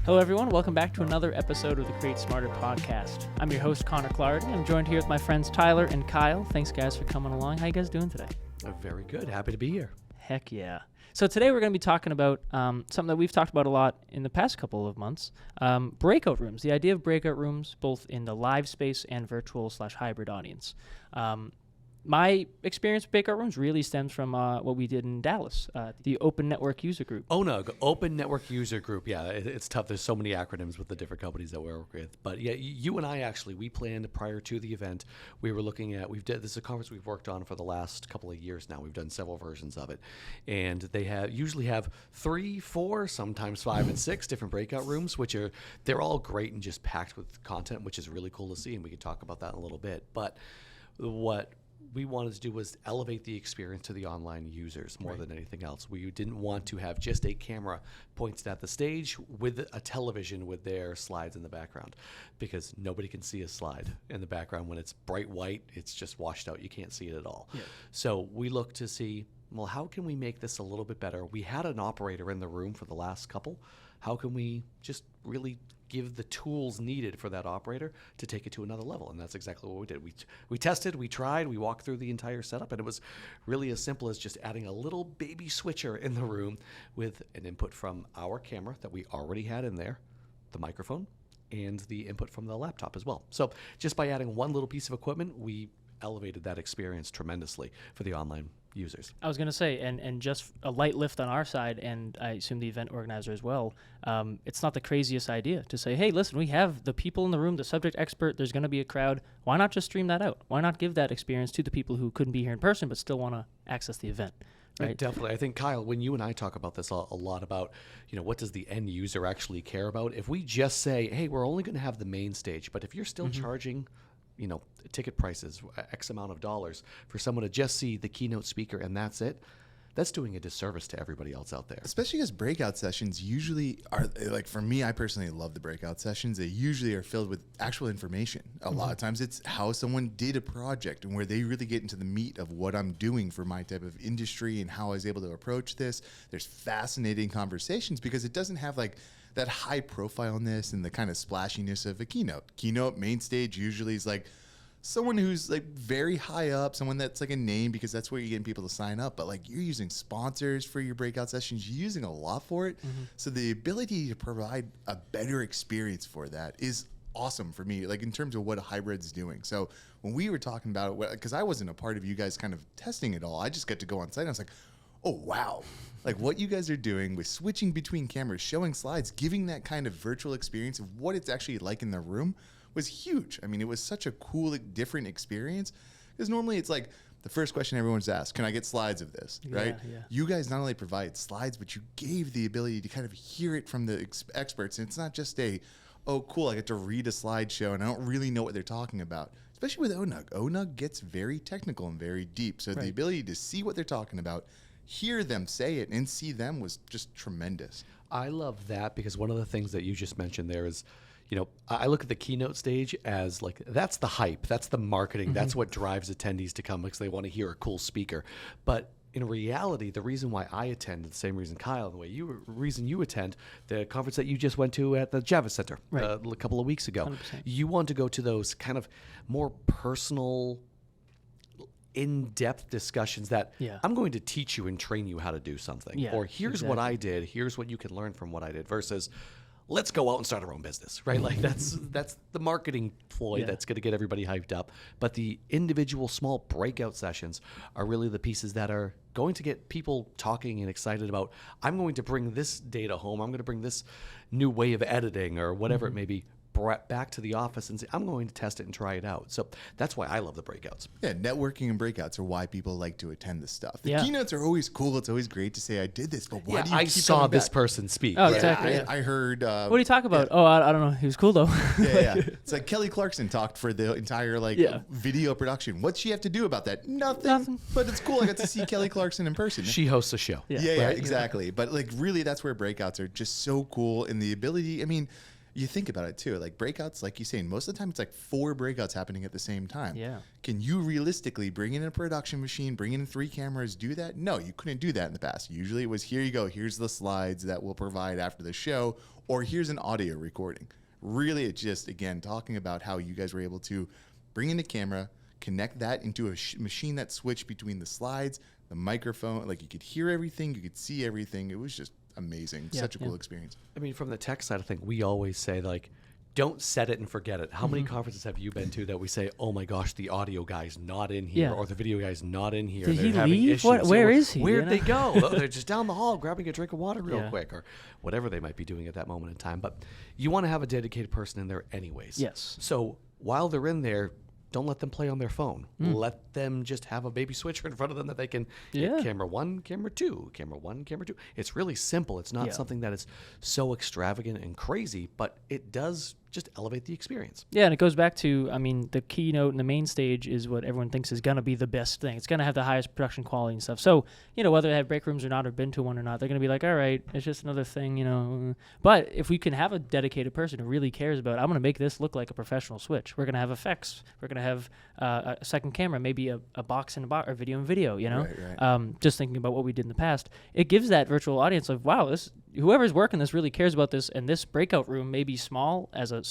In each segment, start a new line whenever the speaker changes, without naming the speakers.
Hello, everyone. Welcome back to another episode of the Create Smarter podcast. I'm your host, Connor Clardy. I'm joined here with my friends Tyler and Kyle. Thanks, guys, for coming along. How you guys doing today?
Very good. Happy to be here.
Heck yeah. So today we're going to be talking about something that we've talked about a lot in the past couple of months, breakout rooms, the idea of breakout rooms, both in the live space and virtual/hybrid audience. My experience with breakout rooms really stems from what we did in Dallas, the Open Network User Group.
ONUG, Open Network User Group. Yeah, it's tough. There's so many acronyms with the different companies that we work with. But yeah, you and I actually, we planned prior to the event. We were looking at, this is a conference we've worked on for the last couple of years now. We've done several versions of it. And they usually have 3, 4, sometimes 5 and 6 different breakout rooms, they're all great and just packed with content, which is really cool to see. And we can talk about that in a little bit. But what we wanted to do was elevate the experience to the online users more than anything else. We didn't want to have just a camera pointed at the stage with a television with their slides in the background, because nobody can see a slide in the background. When it's bright white, it's just washed out. You can't see it at all. Yeah. So we looked to see, well, how can we make this a little bit better? We had an operator in the room for the last couple. How can we just really give the tools needed for that operator to take it to another level? And that's exactly what we did. We tested, we tried, we walked through the entire setup, and it was really as simple as just adding a little baby switcher in the room with an input from our camera that we already had in there, the microphone, and the input from the laptop as well. So just by adding one little piece of equipment, we elevated that experience tremendously for the online users.
I was going to say, and just a light lift on our side, and I assume the event organizer as well, it's not the craziest idea to say, hey, listen, we have the people in the room, the subject expert, there's going to be a crowd. Why not just stream that out? Why not give that experience to the people who couldn't be here in person but still want to access the event? Right?
Definitely. I think, Kyle, when you and I talk about this a lot about, what does the end user actually care about? If we just say, hey, we're only going to have the main stage, but if you're still charging ticket prices, X amount of dollars for someone to just see the keynote speaker and that's it, that's doing a disservice to everybody else out there.
Especially because breakout sessions usually are, like for me, I personally love the breakout sessions. They usually are filled with actual information. A lot of times it's how someone did a project and where they really get into the meat of what I'm doing for my type of industry and how I was able to approach this. There's fascinating conversations because it doesn't have like that high profileness and the kind of splashiness of a keynote. Keynote main stage usually is like someone who's like very high up, someone that's like a name because that's where you're getting people to sign up. But like you're using sponsors for your breakout sessions, you're using a lot for it. So the ability to provide a better experience for that is awesome for me, like in terms of what a hybrid's doing. So when we were talking about it, because I wasn't a part of you guys kind of testing it all, I just got to go on site and I was like, oh, wow. Like what you guys are doing with switching between cameras, showing slides, giving that kind of virtual experience of what it's actually like in the room was huge. I mean, it was such a cool, like, different experience because normally it's like the first question everyone's asked, can I get slides of this, right? Yeah. You guys not only provide slides, but you gave the ability to kind of hear it from the experts. And it's not just oh, cool, I get to read a slideshow and I don't really know what they're talking about. Especially with ONUG. ONUG gets very technical and very deep. So the ability to see what they're talking about, hear them say it and see them was just tremendous.
I love that because one of the things that you just mentioned there is, I look at the keynote stage as like, that's the hype, that's the marketing, that's what drives attendees to come because they want to hear a cool speaker. But in reality, the reason why I attend, the same reason Kyle, the reason you attend, the conference that you just went to at the Java Center a couple of weeks ago, 100%. You want to go to those kind of more personal, in-depth discussions that I'm going to teach you and train you how to do something. Or here's what I did, here's what you can learn from what I did versus let's go out and start our own business, right? Like that's the marketing ploy that's going to get everybody hyped up. But the individual small breakout sessions are really the pieces that are going to get people talking and excited about, I'm going to bring this data home, I'm going to bring this new way of editing or whatever it may be back to the office and say, I'm going to test it and try it out. So that's why I love the breakouts.
Yeah, networking and breakouts are why people like to attend this stuff. The keynotes are always cool. It's always great to say, I did this, but why do you keep
saw this
back?
person speak.
Oh, exactly.
I heard...
what do you talk about? Oh, I don't know. He was cool, though.
It's like Kelly Clarkson talked for the entire video production. What's she have to do about that? Nothing. But it's cool. I got to see Kelly Clarkson in person.
She hosts a show.
Yeah, exactly. But like really, that's where breakouts are just so cool. And the ability, I mean... You think about it too, like breakouts, like you're saying, most of the time it's like 4 breakouts happening at the same time.
Yeah.
Can you realistically bring in a production machine, bring in 3 cameras, do that? No, you couldn't do that in the past. Usually it was, here you go, here's the slides that we'll provide after the show, or here's an audio recording. Really, it's just, again, talking about how you guys were able to bring in a camera, connect that into a machine that switched between the slides, the microphone, like you could hear everything, you could see everything. It was just amazing.
Yeah,
Such a cool experience.
I mean, from the tech side, I think we always say, like, don't set it and forget it. How many conferences have you been to that we say, oh my gosh, the audio guy's not in here,
Yeah.
or the video guy's not in here?
Did
They're
he
having
leave?
issues.
What- where is he,
Where'd
you
they
know?
go? Oh, they're just down the hall grabbing a drink of water real
Yeah.
quick, or whatever they might be doing at that moment in time. But you want to have a dedicated person in there anyways.
Yes.
So while they're in there, don't let them play on their phone. Let them just have a baby switcher in front of them that they can hit
Yeah.
camera 1, camera 2, camera 1, camera 2. It's really simple. It's not
Yeah.
something that is so extravagant and crazy, but it does just elevate the experience.
Yeah, and it goes back to, I mean, the keynote and the main stage is what everyone thinks is going to be the best thing. It's going to have the highest production quality and stuff. So, you know, whether they have break rooms or not, or been to one or not, they're going to be like, all right, it's just another thing, you know. But if we can have a dedicated person who really cares about, I'm going to make this look like a professional switch. We're going to have effects. We're going to have a second camera, maybe a box in a box, or video and video, you know.
Right.
Just thinking about what we did in the past, it gives that virtual audience of, wow, this whoever's working this really cares about this, and this breakout room may be small as a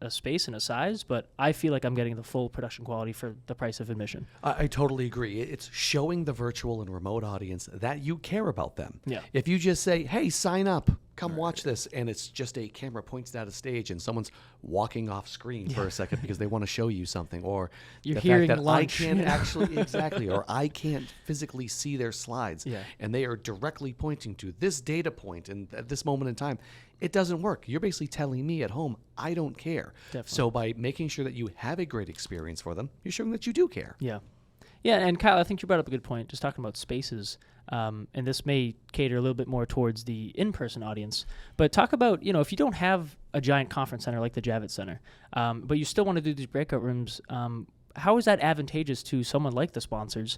space and a size, but I feel like I'm getting the full production quality for the price of admission.
I totally agree. It's showing the virtual and remote audience that you care about them.
Yeah.
If you just say, hey, sign up, come watch this, and it's just a camera points at a stage and someone's walking off screen for a second because they want to show you something, or
You're
the
hearing
fact that
lunch,
I can't
you know?
actually, exactly, or I can't physically see their slides,
Yeah.
and they are directly pointing to this data point and at this moment in time, it doesn't work. You're basically telling me at home, I don't care.
Definitely.
So by making sure that you have a great experience for them, you're showing that you do care.
Yeah. Yeah, and Kyle, I think you brought up a good point, just talking about spaces. And this may cater a little bit more towards the in-person audience. But talk about, you know, if you don't have a giant conference center like the Javits Center, but you still want to do these breakout rooms, how is that advantageous to someone like the sponsors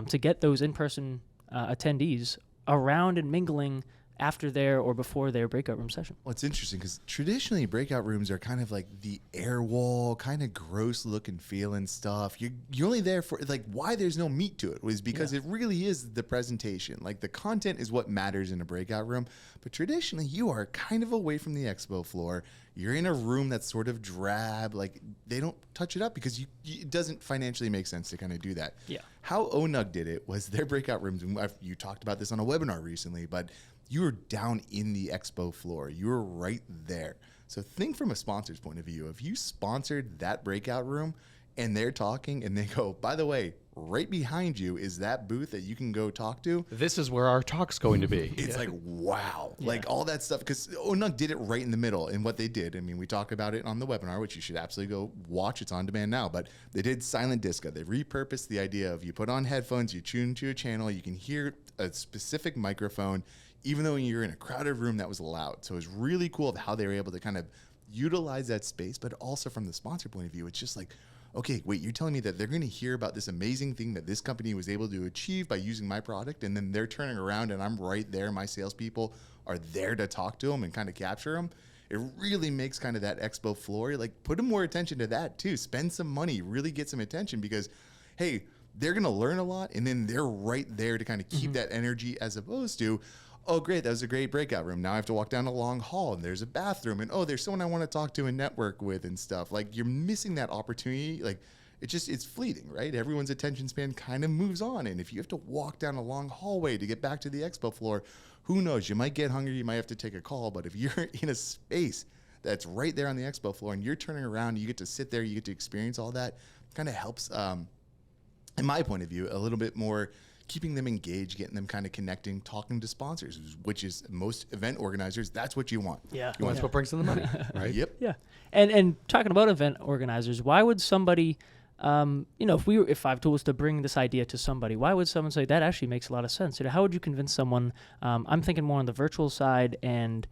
to get those in-person attendees around and mingling after their or before their breakout room session?
Well, it's interesting because traditionally breakout rooms are kind of like the air wall, kind of gross look and feel and stuff. You're only there for, like, why there's no meat to it was because it really is the presentation. Like, the content is what matters in a breakout room. But traditionally, you are kind of away from the expo floor. You're in a room that's sort of drab. Like, they don't touch it up because it doesn't financially make sense to kind of do that.
Yeah.
How ONUG did it was their breakout rooms, and you talked about this on a webinar recently, but you were down in the expo floor. You were right there. So think from a sponsor's point of view. If you sponsored that breakout room and they're talking and they go, by the way, right behind you is that booth that you can go talk to.
This is where our talk's going to be.
It's like, wow. Like all that stuff, because ONUG did it right in the middle. And what they did, I mean, we talk about it on the webinar, which you should absolutely go watch. It's on demand now. But they did silent disco. They repurposed the idea of you put on headphones, you tune to a channel, you can hear a specific microphone, even though you're in a crowded room that was loud. So it was really cool of how they were able to kind of utilize that space, but also from the sponsor point of view, it's just like, okay, wait, you're telling me that they're going to hear about this amazing thing that this company was able to achieve by using my product, and then they're turning around and I'm right there, my salespeople are there to talk to them and kind of capture them. It really makes kind of that expo floor, like, put them more attention to that too. Spend some money, really get some attention, because, hey, they're going to learn a lot, and then they're right there to kind of keep that energy, as opposed to, oh, great, that was a great breakout room. Now I have to walk down a long hall, and there's a bathroom, and, oh, there's someone I want to talk to and network with and stuff. Like, you're missing that opportunity. Like, it's fleeting, right? Everyone's attention span kind of moves on, and if you have to walk down a long hallway to get back to the expo floor, who knows? You might get hungry, you might have to take a call, but if you're in a space that's right there on the expo floor and you're turning around, you get to sit there, you get to experience all that, kind of helps, in my point of view, a little bit more keeping them engaged, getting them kind of connecting, talking to sponsors, which is most event organizers. That's what you want.
Yeah.
That's what brings in the money, right?
Yep.
Yeah. And talking about event organizers, why would somebody, if 5 Tools to bring this idea to somebody, why would someone say that actually makes a lot of sense? You know, how would you convince someone? I'm thinking more on the virtual side and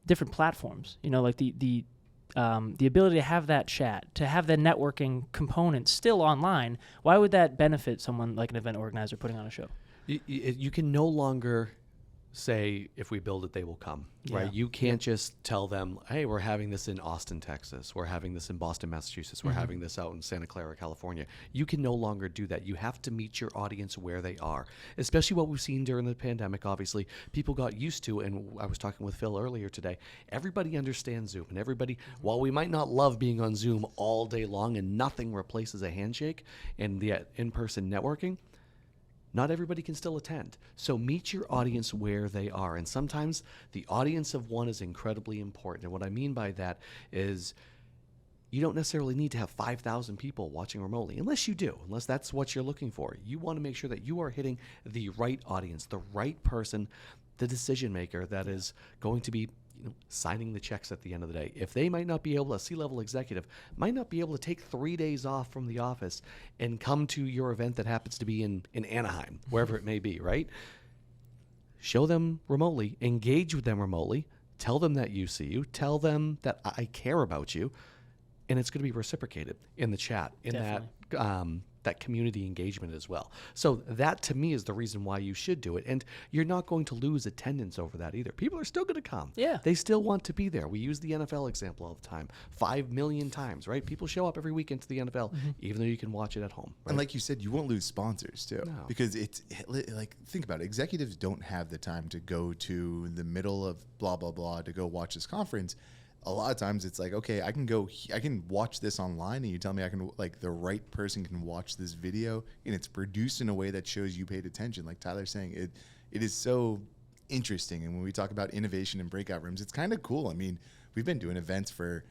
different platforms. You know, like the ability to have that chat, to have the networking component still online. Why would that benefit someone like an event organizer putting on a show?
You can no longer say, if we build it, they will come, right?
Yeah.
You can't just tell them, hey, we're having this in Austin, Texas. We're having this in Boston, Massachusetts. We're having this out in Santa Clara, California. You can no longer do that. You have to meet your audience where they are, especially what we've seen during the pandemic. Obviously, people got used to, and I was talking with Phil earlier today, everybody understands Zoom. And everybody, while we might not love being on Zoom all day long and nothing replaces a handshake and the in-person networking, not everybody can still attend. So meet your audience where they are. And sometimes the audience of one is incredibly important. And what I mean by that is you don't necessarily need to have 5,000 people watching remotely, unless you do, unless that's what you're looking for. You want to make sure that you are hitting the right audience, the right person, the decision maker that is going to be signing the checks at the end of the day. If they might not be able, a C-level executive might not be able to take 3 days off from the office and come to your event that happens to be in Anaheim, wherever it may be, right? Show them remotely, engage with them remotely, tell them that you see you, tell them that I care about you, and it's going to be reciprocated in the chat, in that community engagement as well. So that, to me, is the reason why you should do it. And you're not going to lose attendance over that either. People are still going to come.
Yeah.
They still want to be there. We use the NFL example all the time. 5 million times, right? People show up every weekend to the NFL, even though you can watch it at home. Right?
And like you said, you won't lose sponsors too,
No.
because it's like, think about it. Executives don't have the time to go to the middle of blah, blah, blah to go watch this conference. A lot of times it's like, okay, I can watch this online, and you tell me I can, like, the right person can watch this video, and it's produced in a way that shows you paid attention. Like Tyler's saying, it is so interesting. And when we talk about innovation in breakout rooms, it's kind of cool. I mean, we've been doing events for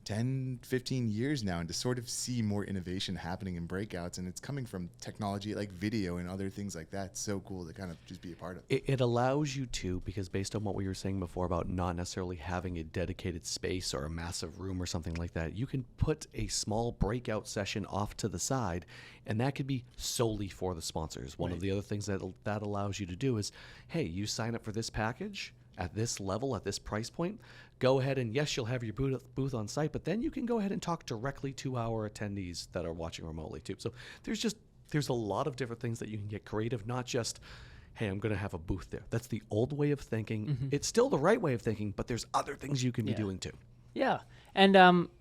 10, 15 years now, and to sort of see more innovation happening in breakouts, and it's coming from technology like video and other things like that. It's so cool to kind of just be a part of.
It allows you to, because based on what we were saying before about not necessarily having a dedicated space or a massive room or something like that, you can put a small breakout session off to the side, and that could be solely for the sponsors. One of the other things that allows you to do is, hey, you sign up for this package at this level, at this price point, go ahead and, yes, you'll have your booth on site, but then you can go ahead and talk directly to our attendees that are watching remotely too. So there's a lot of different things that you can get creative, not just, hey, I'm going to have a booth there. That's the old way of thinking. It's still the right way of thinking, but there's other things you can be doing too.
Yeah. And,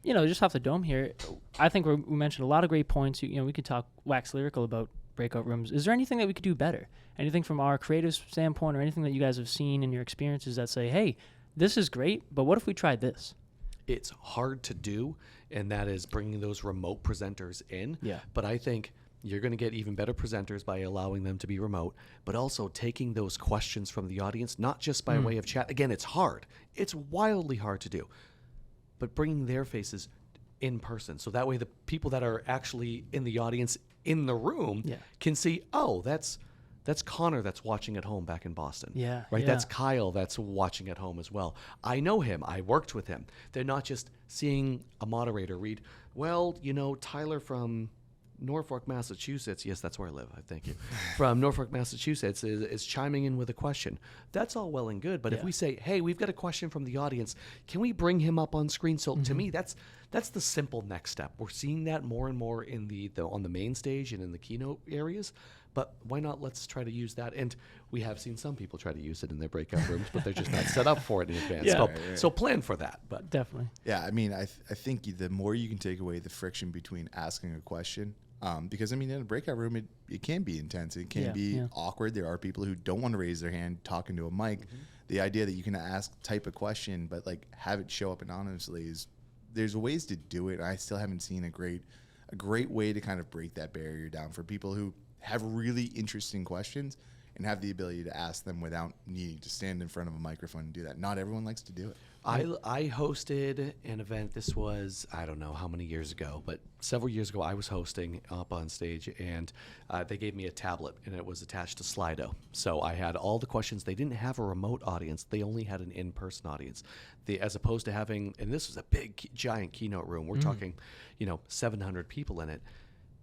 just off the dome here, I think we mentioned a lot of great points. We could talk wax lyrical about breakout rooms. Is there anything that we could do better? Anything from our creative standpoint, or anything that you guys have seen in your experiences that say, hey, this is great, but what if we tried this?
It's hard to do, and that is bringing those remote presenters in.
Yeah.
But I think you're going to get even better presenters by allowing them to be remote, but also taking those questions from the audience, not just by way of chat. Again, it's hard. It's wildly hard to do, but bringing their faces in person. So that way the people that are actually in the audience in the room can see, oh, that's Connor that's watching at home back in Boston.
Yeah.
Right?
Yeah.
That's Kyle that's watching at home as well. I know him. I worked with him. They're not just seeing a moderator read, well, Tyler from Norfolk, Massachusetts. Yes, that's where I live. Thank you. From Norfolk, Massachusetts is chiming in with a question. That's all well and good. But if we say, hey, we've got a question from the audience, can we bring him up on screen? So to me, that's the simple next step. We're seeing that more and more in on the main stage and in the keynote areas. But why not? Let's try to use that. And we have seen some people try to use it in their breakout rooms, but they're just not set up for it in advance.
Yeah.
So plan for that. But
Definitely.
Yeah, I mean, I think the more you can take away the friction between asking a question, because, I mean, in a breakout room, it can be intense. It can be awkward. There are people who don't want to raise their hand talking to a mic. The idea that you can type a question, but like have it show up anonymously there's ways to do it. I still haven't seen a great way to kind of break that barrier down for people who have really interesting questions and have the ability to ask them without needing to stand in front of a microphone and do that. Not everyone likes to do it.
I hosted an event. This was, I don't know how many years ago, but several years ago I was hosting up on stage, and they gave me a tablet, and it was attached to Slido. So I had all the questions. They didn't have a remote audience. They only had an in-person audience. As opposed to having, and this was a big, giant keynote room. We're talking, 700 people in it.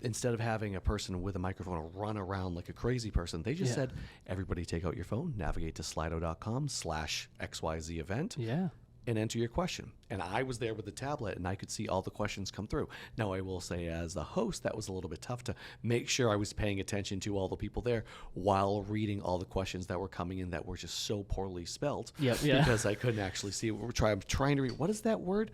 Instead of having a person with a microphone run around like a crazy person, they just said, everybody take out your phone, navigate to slido.com/XYZ event.
Yeah.
and enter your question. And I was there with the tablet and I could see all the questions come through. Now, I will say as a host, that was a little bit tough to make sure I was paying attention to all the people there while reading all the questions that were coming in that were just so poorly spelled.
Yep, yeah.
Because I couldn't actually see what I'm trying to read. What is that word?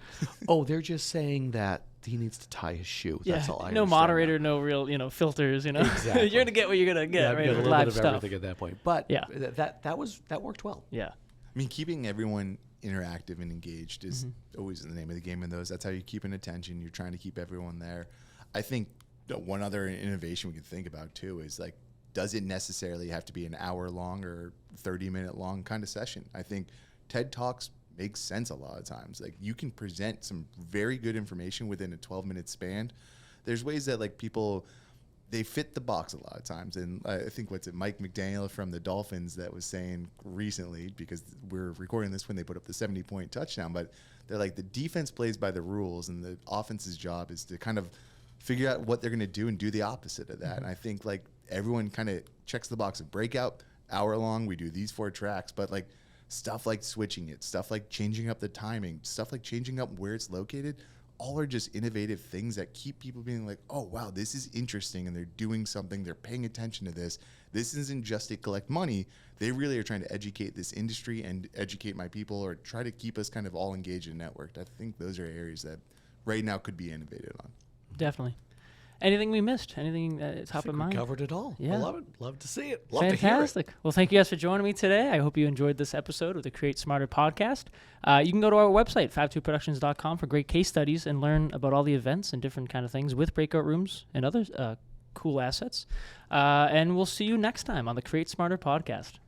Oh, they're just saying that he needs to tie his shoe. That's all I
no
understand
moderator,
now.
no real, filters,
Exactly.
You're going to get what you're going to get,
Yeah,
right?
a little
Live
bit of
stuff.
everything at that point. But
Yeah.
that worked well.
Yeah.
I mean, keeping everyone interactive and engaged is always the name of the game in those. That's how you keep an attention. You're trying to keep everyone there. I think one other innovation we can think about too is like, does it necessarily have to be an hour long or 30-minute long kind of session? I think TED Talks makes sense a lot of times. Like, you can present some very good information within a 12-minute span. There's ways that like people, they fit the box a lot of times. And I think Mike McDaniel from the Dolphins that was saying recently, because we're recording this when they put up the 70-point touchdown, but they're like, the defense plays by the rules and the offense's job is to kind of figure out what they're going to do and do the opposite of that. And I think like everyone kind of checks the box of Breakout, hour long, we do these 4 tracks, but like stuff like switching it, stuff like changing up the timing, stuff like changing up where it's located, all are just innovative things that keep people being like, oh, wow, this is interesting, and they're doing something, they're paying attention to this. This isn't just to collect money. They really are trying to educate this industry and educate my people, or try to keep us kind of all engaged and networked. I think those are areas that right now could be innovated on.
Definitely. Anything we missed? Anything top of mind?
We covered it all.
Yeah.
I love it. Love to see it. Love to hear it.
Fantastic. Well, thank you guys for joining me today. I hope you enjoyed this episode of the Create Smarter podcast. You can go to our website, 52productions.com, for great case studies and learn about all the events and different kind of things with breakout rooms and other cool assets. And we'll see you next time on the Create Smarter podcast.